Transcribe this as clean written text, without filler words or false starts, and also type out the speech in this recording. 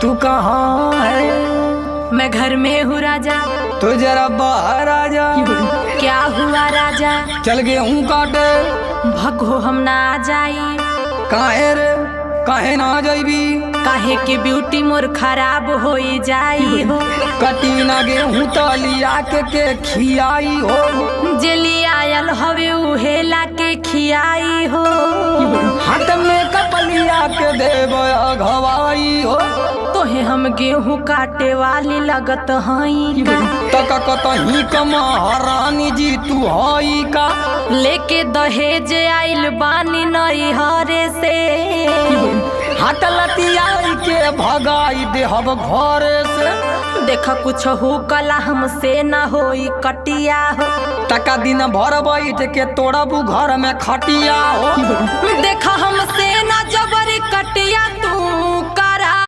तू कहाँ है? मैं घर में हूँ राजा। तो जरा बाहर आ जा। क्या हुआ राजा? चल गेहूं काटे। भगो हम ना जाई। काहे रे, काहे ना जाइबी? काहे के ब्यूटी मोर खराब हो जाई हो। कटी ना गेहूं तलिया के खियाई हो। जेली आयल हवे उहेला के खियाई हो। हाथ में कपलिया के देव घवाई हो। तोहे हम गेहूं काटे वाली लगत हई का? तक कतही कमा रानी जी तू हई का? लेके दहेज आइल बानी नई हरे से। हाथ लतियाई के भगाई देहब घर से। देखा कुछ हो कला हमसे ना होई कटिया हो। टका दिन भर बैठ के तोड़बू घर में खटिया हो। देखा हमसे ना जबरी कटिया